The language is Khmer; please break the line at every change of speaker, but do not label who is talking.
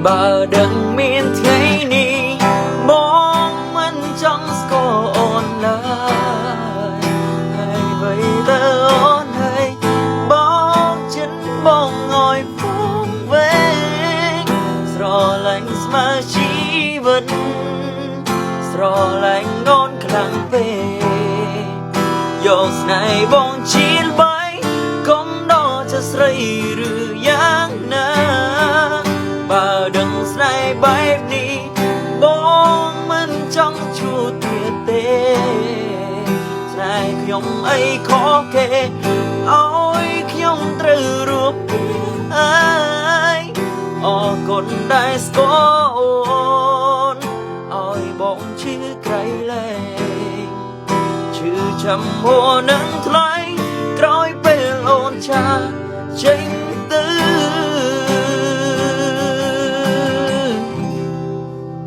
បើដឹងមានថ្ងៃនេះបងមិនចង់ស្គាល់អូនឡើយហើយអ្វីទៅអូនហើយបងចិត្តបងអើយពងវែងស្រឡាញ់ស្មើជីវិតស្រឡាញ់អូនខ្លាំងពេកយកស្នេហ៍បងជាល្បីកុំដល់จะស្រីឬយ៉ាងណាបើដឹងស្នេហ៍បែបនេះបងមិនចង់ជួបទៀតទេស្នេហ៍ខ្ញុំអីខុសគេឲ្យខ្ញុំត្រូវរួបអើយអរគុណដែលស្គាល់អូនឲ្យបងឈឺក្រៃលែងឈឺចាំហួរនឹងថ្លៃក្រោយពេលអូនចាចេញ